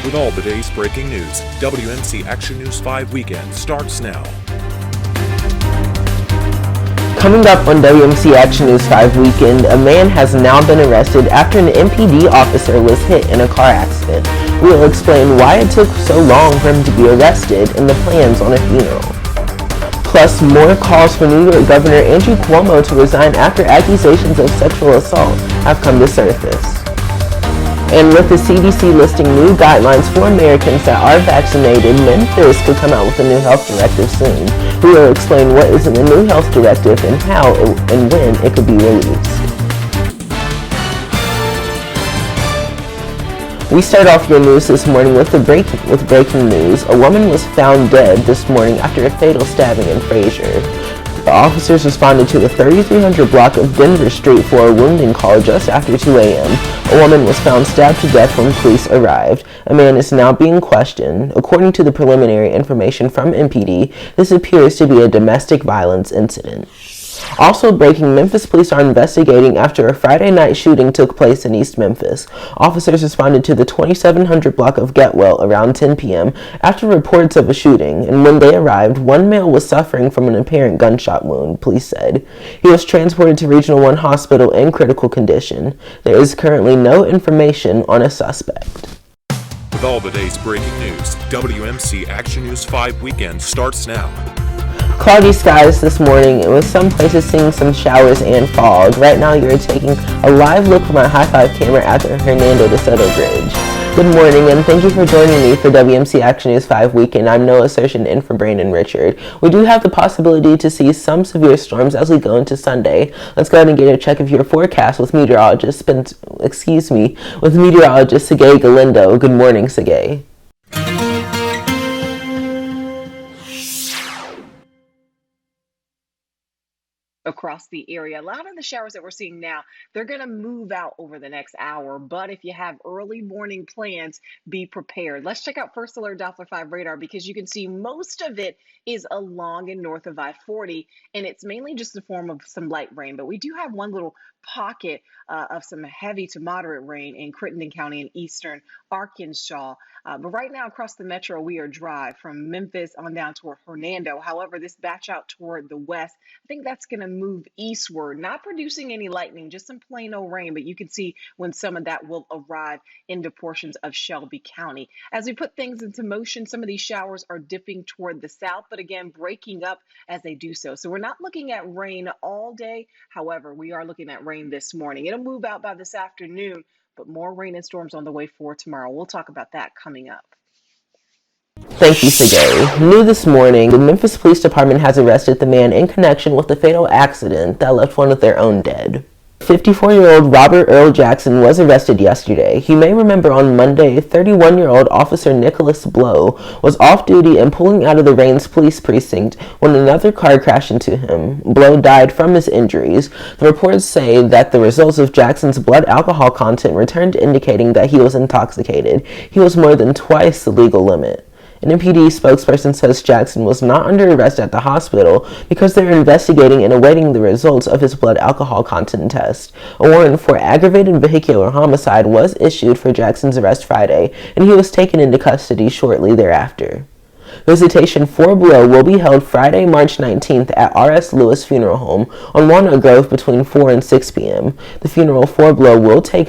With all the day's breaking news, WMC Action News 5 Weekend starts now. Coming up on WMC Action News 5 Weekend, a man has now been arrested after an MPD officer was hit in a car accident. We will explain why it took so long for him to be arrested and the plans on a funeral. Plus, more calls for New York Governor Andrew Cuomo to resign after accusations of sexual assault have come to surface. And with the CDC listing new guidelines for Americans that are vaccinated, Memphis could come out with a new health directive soon. We will explain what is in the new health directive and how and when it could be released. We start off your news this morning with breaking news. A woman was found dead this morning after a fatal stabbing in Frazier. The officers responded to the 3300 block of Denver Street for a wounding call just after 2 a.m. A woman was found stabbed to death when police arrived. A man is now being questioned. According to the preliminary information from MPD, this appears to be a domestic violence incident. Also breaking, Memphis police are investigating after a Friday night shooting took place in East Memphis. Officers responded to the 2700 block of Getwell around 10 p.m. after reports of a shooting, and when they arrived, one male was suffering from an apparent gunshot wound, police said. He was transported to Regional 1 Hospital in critical condition. There is currently no information on a suspect. With all the day's breaking news, WMC Action News 5 Weekend starts now. Cloudy skies this morning, with some places seeing some showers and fog. Right now you're taking a live look from our high-five camera at the Hernando de Soto Bridge. Good morning, and thank you for joining me for WMC Action News 5 Weekend. I'm Noah Sershin in for Brandon Richard. We do have the possibility to see some severe storms as we go into Sunday. Let's go ahead and get a check of your forecast with meteorologist Segay Galindo. Good morning, Segay. Across the area. A lot of the showers that we're seeing now, they're going to move out over the next hour. But if you have early morning plans, be prepared. Let's check out First Alert Doppler 5 radar because you can see most of it is along and north of I-40, and it's mainly just the form of some light rain. But we do have one little pocket of some heavy to moderate rain in Crittenden County in eastern Arkansas. But right now across the metro, we are dry from Memphis on down toward Hernando. However, this batch out toward the west, I think that's going to move eastward, not producing any lightning, just some plain old rain. But you can see when some of that will arrive into portions of Shelby County. As we put things into motion, some of these showers are dipping toward the south, but again, breaking up as they do so. So we're not looking at rain all day. However, we are looking at rain this morning. It'll move out by this afternoon, but more rain and storms on the way for tomorrow. We'll talk about that coming up. Thank you, Segay. New this morning, the Memphis Police Department has arrested the man in connection with the fatal accident that left one of their own dead. 54-year-old Robert Earl Jackson was arrested yesterday. You may remember on Monday, 31-year-old Officer Nicholas Blow was off duty and pulling out of the Rains Police Precinct when another car crashed into him. Blow died from his injuries. The reports say that the results of Jackson's blood alcohol content returned indicating that he was intoxicated. He was more than twice the legal limit. An MPD spokesperson says Jackson was not under arrest at the hospital because they are investigating and awaiting the results of his blood alcohol content test. A warrant for aggravated vehicular homicide was issued for Jackson's arrest Friday, and he was taken into custody shortly thereafter. Visitation for Blow will be held Friday, March 19th at R.S. Lewis Funeral Home on Walnut Grove between 4 and 6 p.m. The funeral for Blow will take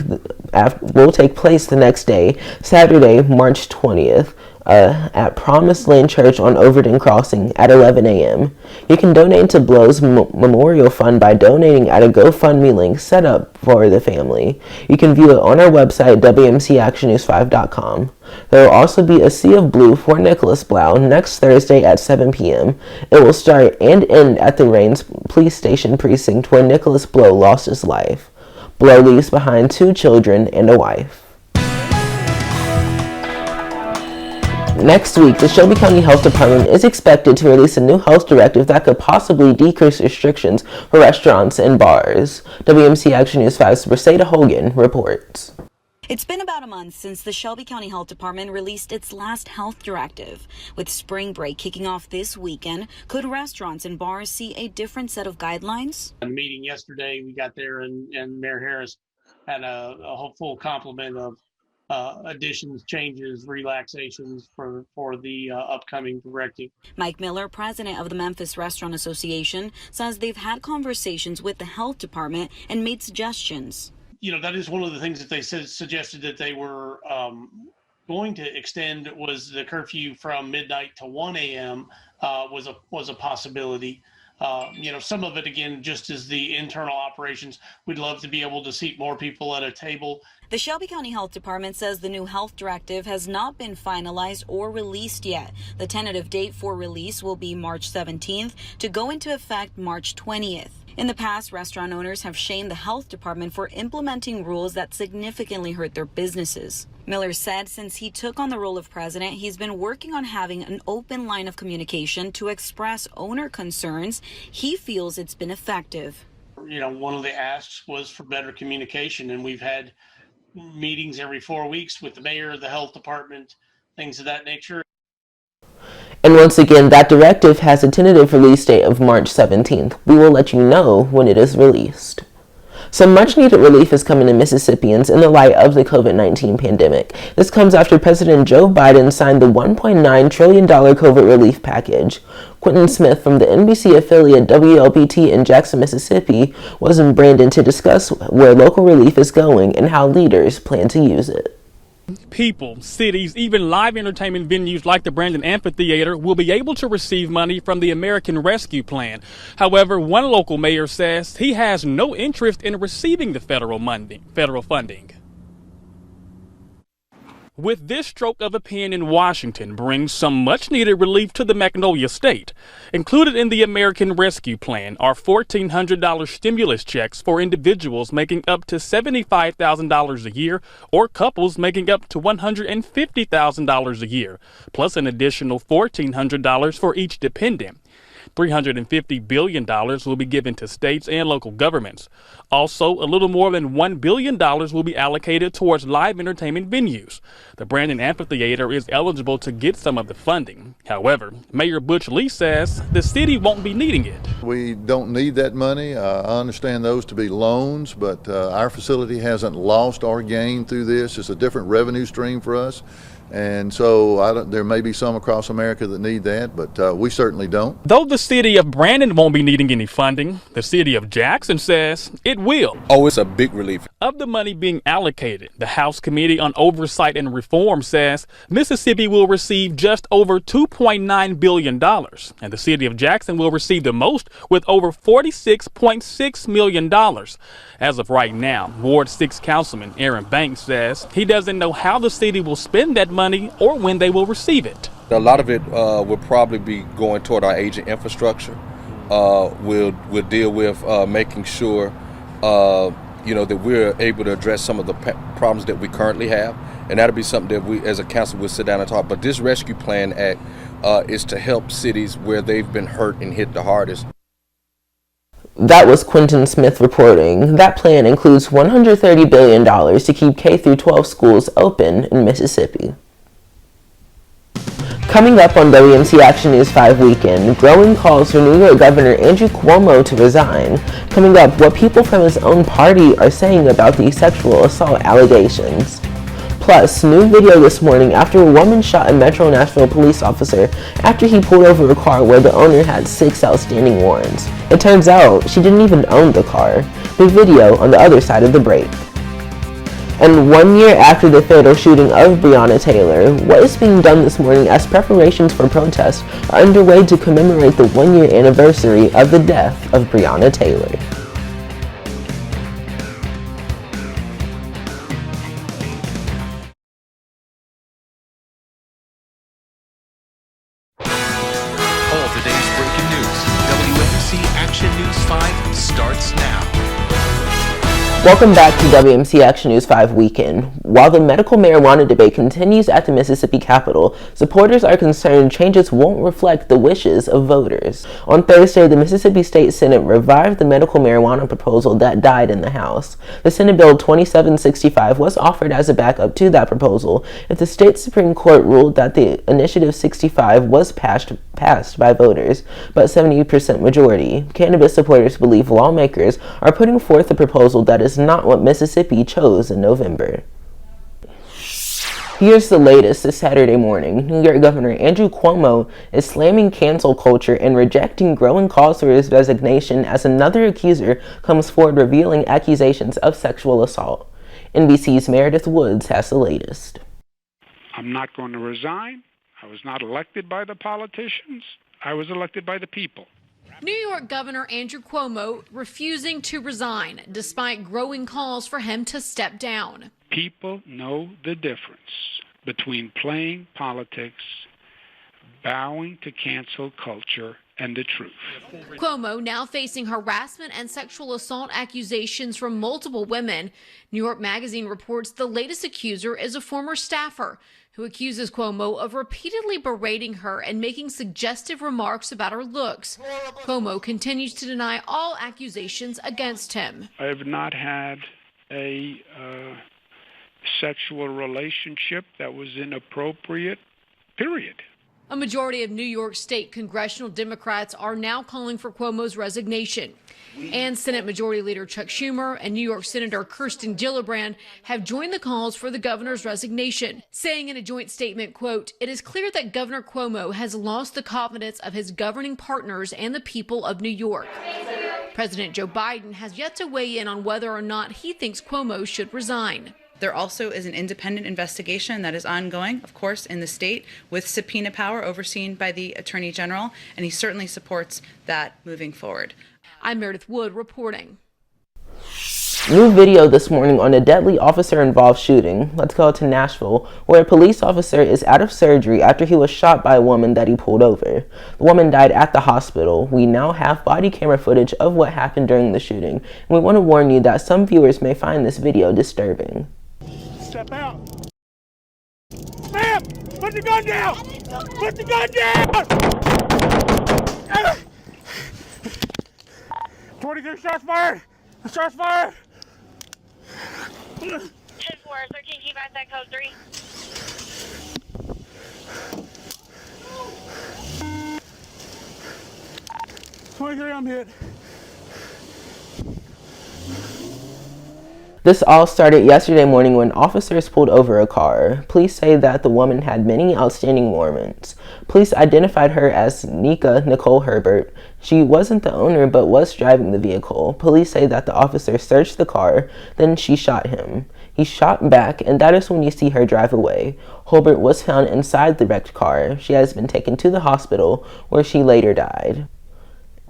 place the next day, Saturday, March 20th. At Promised Land Church on Overton Crossing at 11 a.m. You can donate to Blow's Memorial Fund by donating at a GoFundMe link set up for the family. You can view it on our website, WMCActionNews5.com. There will also be a Sea of Blue for Nicholas Blow next Thursday at 7 p.m. It will start and end at the Rains Police Station precinct where Nicholas Blow lost his life. Blow leaves behind 2 children and a wife. Next week, the Shelby County Health Department is expected to release a new health directive that could possibly decrease restrictions for restaurants and bars. WMC Action News 5's Braseda Hogan reports. It's been about a month since the Shelby County Health Department released its last health directive. With spring break kicking off this weekend, could restaurants and bars see a different set of guidelines? A meeting yesterday, we got there and Mayor Harris had a full complement of additions, changes, relaxations for the upcoming directive. Mike Miller, president of the Memphis Restaurant Association, says they've had conversations with the health department and made suggestions. You know, that is one of the things that they suggested that they were going to extend was the curfew from midnight to 1 a.m. Was a possibility. You know, some of it, again, just as the internal operations, we'd love to be able to seat more people at a table. The Shelby County Health Department says the new health directive has not been finalized or released yet. The tentative date for release will be March 17th to go into effect March 20th. In the past, restaurant owners have shamed the health department for implementing rules that significantly hurt their businesses. Miller said since he took on the role of president, he's been working on having an open line of communication to express owner concerns. He feels it's been effective. You know, one of the asks was for better communication, and we've had meetings every 4 weeks with the mayor, the health department, things of that nature. And once again, that directive has a tentative release date of March 17th. We will let you know when it is released. Some much-needed relief is coming to Mississippians in the light of the COVID-19 pandemic. This comes after President Joe Biden signed the $1.9 trillion COVID relief package. Quentin Smith from the NBC affiliate WLBT in Jackson, Mississippi, was in Brandon to discuss where local relief is going and how leaders plan to use it. People, cities, even live entertainment venues like the Brandon Amphitheater will be able to receive money from the American Rescue Plan. However, one local mayor says he has no interest in receiving the federal funding. With this stroke of a pen in Washington brings some much-needed relief to the Magnolia State. Included in the American Rescue Plan are $1,400 stimulus checks for individuals making up to $75,000 a year or couples making up to $150,000 a year, plus an additional $1,400 for each dependent. $350 billion will be given to states and local governments. Also, a little more than $1 billion will be allocated towards live entertainment venues. The Brandon Amphitheater is eligible to get some of the funding. However, Mayor Butch Lee says the city won't be needing it. We don't need that money. I understand those to be loans, but our facility hasn't lost or gained through this. It's a different revenue stream for us. And so there may be some across America that need that, but we certainly don't. Though the city of Brandon won't be needing any funding, the city of Jackson says it will. Oh, it's a big relief. Of the money being allocated, the House Committee on Oversight and Reform says Mississippi will receive just over $2.9 billion, and the city of Jackson will receive the most with over $46.6 million. As of right now, Ward 6 Councilman Aaron Banks says he doesn't know how the city will spend that money or when they will receive it. A lot of it will probably be going toward our aging infrastructure. We'll deal with making sure that we're able to address some of the problems that we currently have, and that'll be something that we as a council will sit down and talk. But this Rescue Plan Act is to help cities where they've been hurt and hit the hardest. That was Quentin Smith reporting. That plan includes $130 billion to keep K-12 schools open in Mississippi. Coming up on WMC Action News 5 Weekend, growing calls for New York Governor Andrew Cuomo to resign. Coming up, what people from his own party are saying about the sexual assault allegations. Plus, new video this morning after a woman shot a Metro Nashville police officer after he pulled over a car where the owner had 6 outstanding warrants. It turns out she didn't even own the car. The video on the other side of the break. And 1 year after the fatal shooting of Breonna Taylor, what is being done this morning as preparations for protests are underway to commemorate the 1 year anniversary of the death of Breonna Taylor. All today's breaking news. WMC Action News 5 starts now. Welcome back to WMC Action News 5 Weekend. While the medical marijuana debate continues at the Mississippi Capitol, supporters are concerned changes won't reflect the wishes of voters. On Thursday, the Mississippi State Senate revived the medical marijuana proposal that died in the House. The Senate Bill 2765 was offered as a backup to that proposal if the state Supreme Court ruled that the Initiative 65 was passed by voters, but 70% majority. Cannabis supporters believe lawmakers are putting forth a proposal that is not what Mississippi chose in November. Here's the latest this Saturday morning. New York Governor Andrew Cuomo is slamming cancel culture and rejecting growing calls for his resignation as another accuser comes forward revealing accusations of sexual assault. NBC's Meredith Woods has the latest. I'm not going to resign. I was not elected by the politicians. I was elected by the people. New York Governor Andrew Cuomo refusing to resign despite growing calls for him to step down. People know the difference between playing politics, bowing to cancel culture, and the truth. Cuomo now facing harassment and sexual assault accusations from multiple women. New York Magazine reports the latest accuser is a former staffer who accuses Cuomo of repeatedly berating her and making suggestive remarks about her looks. Cuomo continues to deny all accusations against him. I have not had a sexual relationship that was inappropriate, period. A majority of New York State congressional Democrats are now calling for Cuomo's resignation. And Senate Majority Leader Chuck Schumer and New York Senator Kirsten Gillibrand have joined the calls for the governor's resignation, saying in a joint statement, quote, "It is clear that Governor Cuomo has lost the confidence of his governing partners and the people of New York." President Joe Biden has yet to weigh in on whether or not he thinks Cuomo should resign. There also is an independent investigation that is ongoing, of course, in the state with subpoena power overseen by the Attorney General, and he certainly supports that moving forward. I'm Meredith Wood reporting. New video this morning on a deadly officer-involved shooting. Let's go to Nashville, where a police officer is out of surgery after he was shot by a woman that he pulled over. The woman died at the hospital. We now have body camera footage of what happened during the shooting, and we want to warn you that some viewers may find this video disturbing. Step out. Ma'am, put the gun down. Put the gun down. 23 shots fired. Shots fired. 10-4, 13, keep at that code 3. I'm hit. This all started yesterday morning when officers pulled over a car. Police say that the woman had many outstanding warrants. Police identified her as Nika Nicole Herbert. She wasn't the owner but was driving the vehicle. Police say that the officer searched the car, then she shot him. He shot back, and that is when you see her drive away. Herbert was found inside the wrecked car. She has been taken to the hospital where she later died.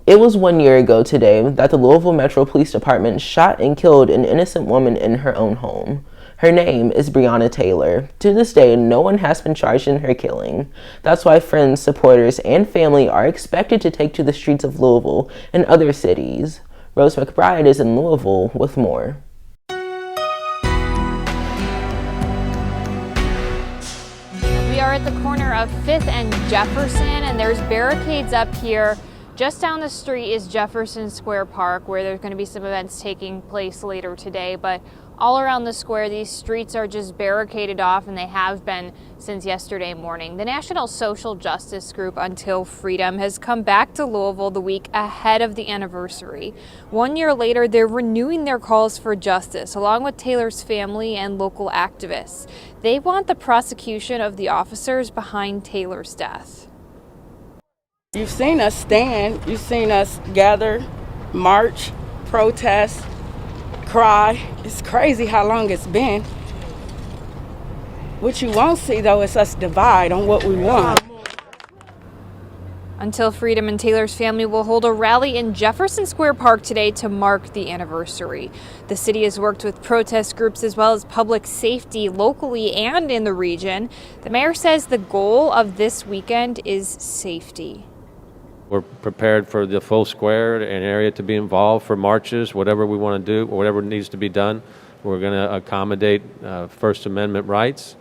It was 1 year ago today that the Louisville Metro Police Department shot and killed an innocent woman in her own home. Her name is Breonna Taylor. To this day, no one has been charged in her killing. That's why friends, supporters, and family are expected to take to the streets of Louisville and other cities. Rose McBride is in Louisville with more. We are at the corner of 5th and Jefferson, and there's barricades up here. Just down the street is Jefferson Square Park, where there's going to be some events taking place later today. But all around the square, these streets are just barricaded off, and they have been since yesterday morning. The national social justice group Until Freedom has come back to Louisville the week ahead of the anniversary. 1 year later, they're renewing their calls for justice, along with Taylor's family and local activists. They want the prosecution of the officers behind Taylor's death. You've seen us stand, you've seen us gather, march, protest, cry. It's crazy how long it's been. What you won't see, though, is us divide on what we want. Until Freedom and Taylor's family will hold a rally in Jefferson Square Park today to mark the anniversary. The city has worked with protest groups as well as public safety locally and in the region. The mayor says the goal of this weekend is safety. We're prepared for the full square and area to be involved for marches, whatever we want to do, or whatever needs to be done. We're going to accommodate First Amendment rights.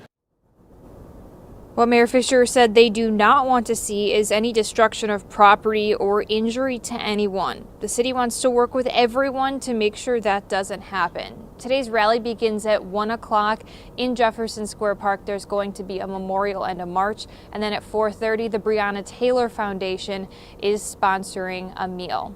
What Mayor Fisher said they do not want to see is any destruction of property or injury to anyone. The city wants to work with everyone to make sure that doesn't happen. Today's rally begins at 1 o'clock in Jefferson Square Park. There's going to be a memorial and a march. And then at 4:30, the Breonna Taylor Foundation is sponsoring a meal.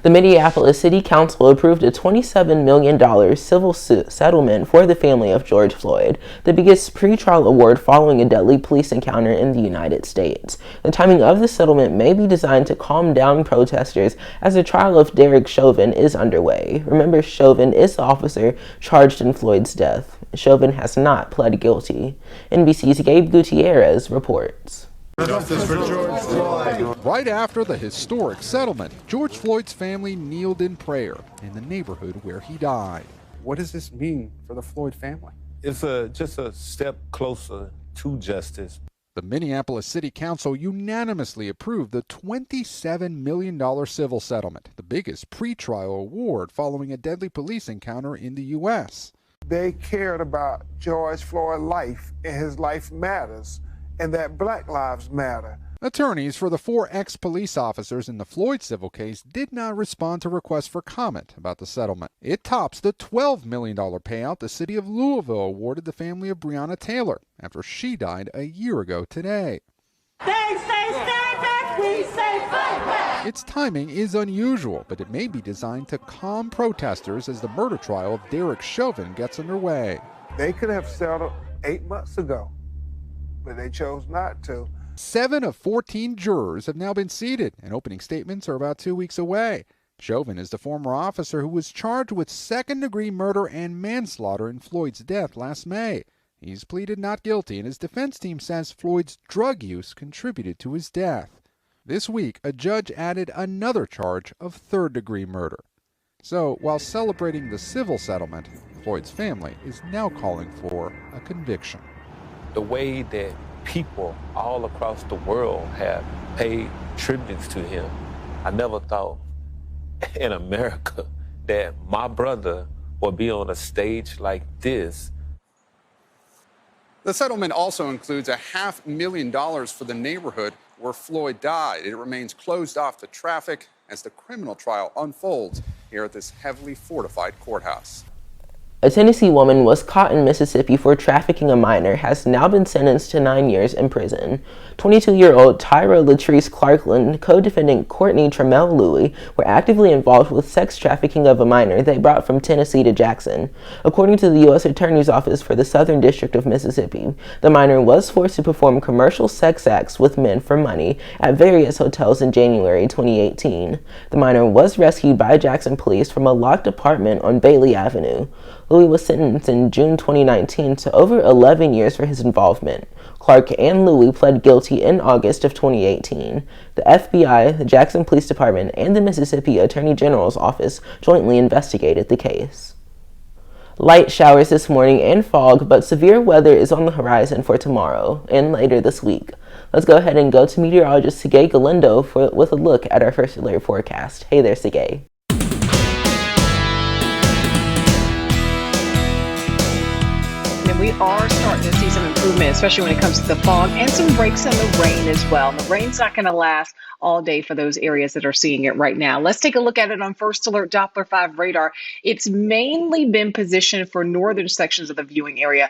The Minneapolis City Council approved a $27 million civil settlement for the family of George Floyd, the biggest pretrial award following a deadly police encounter in the United States. The timing of the settlement may be designed to calm down protesters as the trial of Derrick Chauvin is underway. Remember, Chauvin is the officer charged in Floyd's death. Chauvin has not pled guilty. NBC's Gabe Gutierrez reports. Justice for George Floyd. Right after the historic settlement, George Floyd's family kneeled in prayer in the neighborhood where he died. What does this mean for the Floyd family? It's just a step closer to justice. The Minneapolis City Council unanimously approved the $27 million civil settlement, the biggest pretrial award following a deadly police encounter in the U.S. They cared about George Floyd's life, and his life matters, and that Black lives matter. Attorneys for the 4 ex-police officers in the Floyd civil case did not respond to requests for comment about the settlement. It tops the $12 million payout the city of Louisville awarded the family of Breonna Taylor after she died a year ago today. They say stand back, we say fight back. Its timing is unusual, but it may be designed to calm protesters as the murder trial of Derrick Chauvin gets underway. They could have settled 8 months ago, but they chose not to. 7 of 14 jurors have now been seated, and opening statements are about 2 weeks away. Chauvin is the former officer who was charged with second-degree murder and manslaughter in Floyd's death last May. He's pleaded not guilty, and his defense team says Floyd's drug use contributed to his death. This week, a judge added another charge of third-degree murder. So, while celebrating the civil settlement, Floyd's family is now calling for a conviction. The way that people all across the world have paid tributes to him, I never thought in America that my brother would be on a stage like this. The settlement also includes a $500,000 for the neighborhood where Floyd died. It remains closed off to traffic as the criminal trial unfolds here at this heavily fortified courthouse. A Tennessee woman was caught in Mississippi for trafficking a minor has now been sentenced to 9 years in prison. 22-year-old Tyra Latrice Clarkland, co-defendant Courtney Trammell Louie were actively involved with sex trafficking of a minor they brought from Tennessee to Jackson. According to the U.S. Attorney's Office for the Southern District of Mississippi, the minor was forced to perform commercial sex acts with men for money at various hotels in January 2018. The minor was rescued by Jackson police from a locked apartment on Bailey Avenue. Louie was sentenced in June 2019 to over 11 years for his involvement. Clark and Louie pled guilty in August of 2018. The FBI, the Jackson Police Department, and the Mississippi Attorney General's Office jointly investigated the case. Light showers this morning and fog, but severe weather is on the horizon for tomorrow and later this week. Let's go ahead and go to meteorologist Sergey Galindo with a look at our first alert forecast. Hey there, Sergey. We are starting to see some improvement, especially when it comes to the fog and some breaks in the rain as well. And the rain's not going to last all day for those areas that are seeing it right now. Let's take a look at it on First Alert Doppler 5 radar. It's mainly been positioned for northern sections of the viewing area,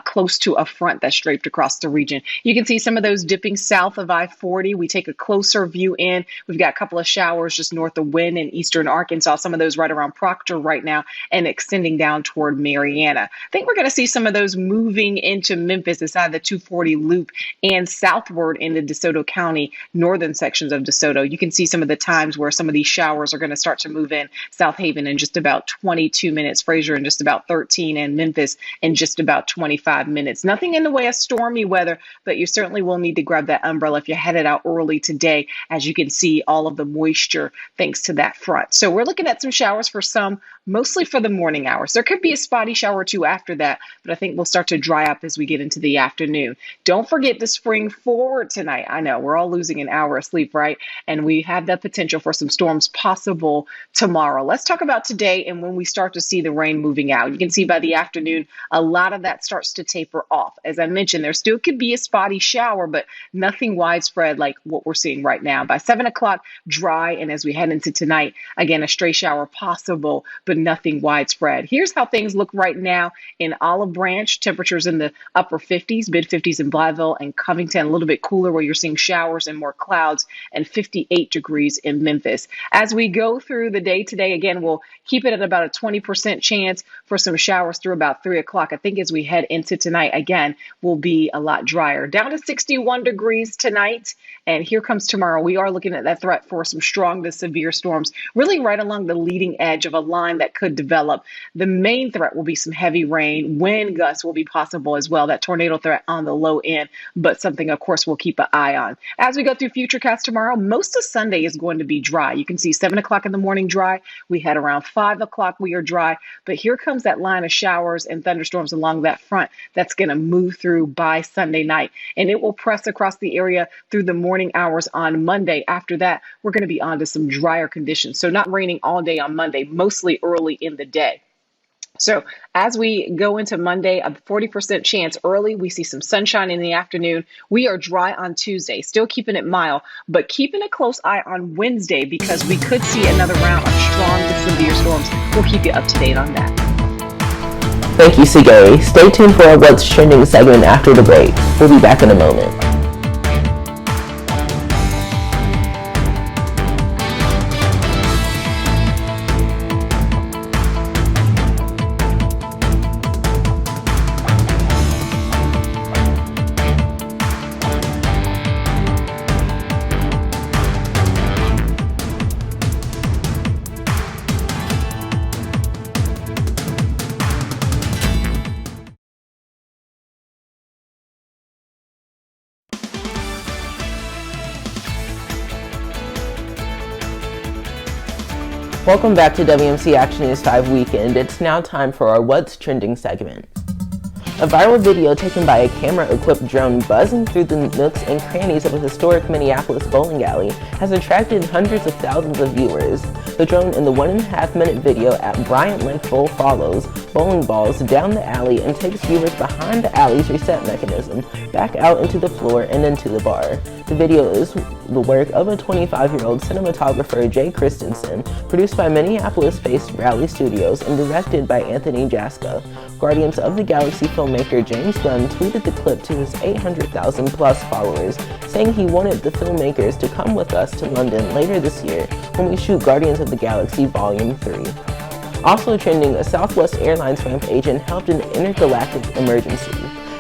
close to a front that's draped across the region. You can see some of those dipping south of I-40. We take a closer view in. We've got a couple of showers just north of Wynne in eastern Arkansas, some of those right around Proctor right now and extending down toward Marianna. I think we're going to see some of those moving into Memphis inside the 240 loop and southward into DeSoto County, northern sections of DeSoto. You can see some of the times where some of these showers are going to start to move in. South Haven in just about 22 minutes, Fraser in just about 13, and Memphis in just about 25 minutes. Nothing in the way of stormy weather, but you certainly will need to grab that umbrella if you're headed out early today, as you can see all of the moisture thanks to that front. So we're looking at some showers for some, mostly for the morning hours. There could be a spotty shower or two after that, but I think we'll start to dry up as we get into the afternoon. Don't forget to spring forward tonight. I know we're all losing an hour of sleep, right? And we have the potential for some storms possible tomorrow. Let's talk about today and when we start to see the rain moving out. You can see by the afternoon, a lot of that starts to taper off. As I mentioned, there still could be a spotty shower, but nothing widespread like what we're seeing right now. By 7 o'clock, dry. And as we head into tonight, again, a stray shower possible, but nothing widespread. Here's how things look right now in Olive Branch. Temperatures in the upper 50s, mid 50s in Blytheville and Covington, a little bit cooler where you're seeing showers and more clouds, and 58 degrees in Memphis. As we go through the day today, again, we'll keep it at about a 20% chance for some showers through about 3 o'clock. I think as we head into tonight, again, will be a lot drier. Down to 61 degrees tonight. And here comes tomorrow. We are looking at that threat for some strong to severe storms, really right along the leading edge of a line that could develop. The main threat will be some heavy rain. Wind gusts will be possible as well. That tornado threat on the low end, but something, of course, we'll keep an eye on. As we go through Futurecast tomorrow, most of Sunday is going to be dry. You can see 7 o'clock in the morning dry. We had around 5 o'clock we are dry. But here comes that line of showers and thunderstorms along that front that's going to move through by Sunday night. And it will press across the area through the morning hours on Monday. After that, we're going to be on to some drier conditions. So not raining all day on Monday, mostly early in the day. So as we go into Monday, a 40% chance early. We see some sunshine in the afternoon. We are dry on Tuesday, still keeping it mild, but keeping a close eye on Wednesday because we could see another round of strong to severe storms. We'll keep you up to date on that. Thank you, Sigay. Stay tuned for our What's Trending segment after the break. We'll be back in a moment. Welcome back to WMC Action News 5 Weekend. It's now time for our What's Trending segment. A viral video taken by a camera-equipped drone buzzing through the nooks and crannies of a historic Minneapolis bowling alley has attracted hundreds of thousands of viewers. The drone in the 1.5-minute video at Bryant Lake Bowl follows bowling balls down the alley and takes viewers behind the alley's reset mechanism, back out into the floor and into the bar. The video is the work of a 25-year-old cinematographer, Jay Christensen, produced by Minneapolis-based Raleigh Studios and directed by Anthony Jaska. Guardians of the Galaxy filmmaker James Gunn tweeted the clip to his 800,000-plus followers, saying he wanted the filmmakers to come with us to London later this year when we shoot Guardians of the Galaxy Volume 3. Also trending, a Southwest Airlines ramp agent helped an intergalactic emergency.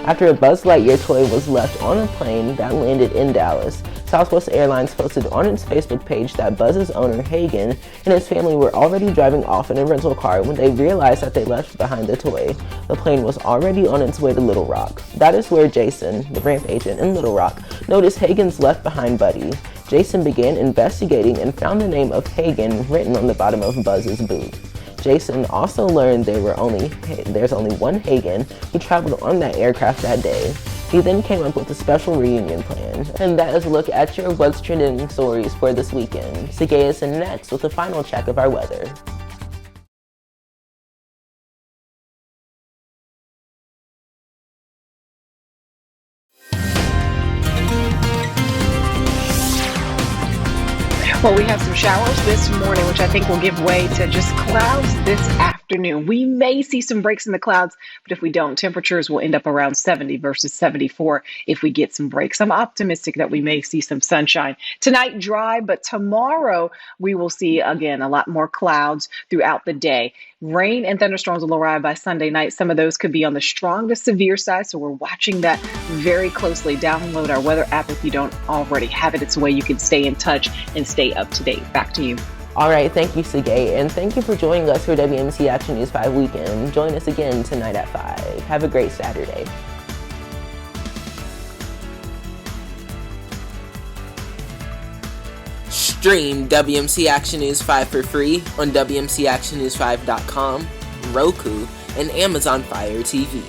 After a Buzz Lightyear toy was left on a plane that landed in Dallas, Southwest Airlines posted on its Facebook page that Buzz's owner, Hagen, and his family were already driving off in a rental car when they realized that they left behind the toy. The plane was already on its way to Little Rock. That is where Jason, the ramp agent in Little Rock, noticed Hagen's left behind buddy. Jason began investigating and found the name of Hagen written on the bottom of Buzz's boot. Jason also learned there's only one Hagen who traveled on that aircraft that day. He then came up with a special reunion plan. And that is a look at your What's Trending stories for this weekend. Sigay is in next with a final check of our weather. Well, we have some showers this morning, which I think will give way to just clouds this afternoon. We may see some breaks in the clouds, but if we don't, temperatures will end up around 70 versus 74 if we get some breaks. I'm optimistic that we may see some sunshine. Tonight, dry, but tomorrow we will see, again, a lot more clouds throughout the day. Rain and thunderstorms will arrive by Sunday night. Some of those could be on the strong to severe side, so we're watching that very closely. Download our weather app if you don't already have it. It's a way you can stay in touch and stay up to date. Back to you. All right, thank you, Sigay, and thank you for joining us for WMC Action News 5 Weekend. Join us again tonight at 5. Have a great Saturday. Stream WMC Action News 5 for free on WMCActionNews5.com, Roku, and Amazon Fire TV.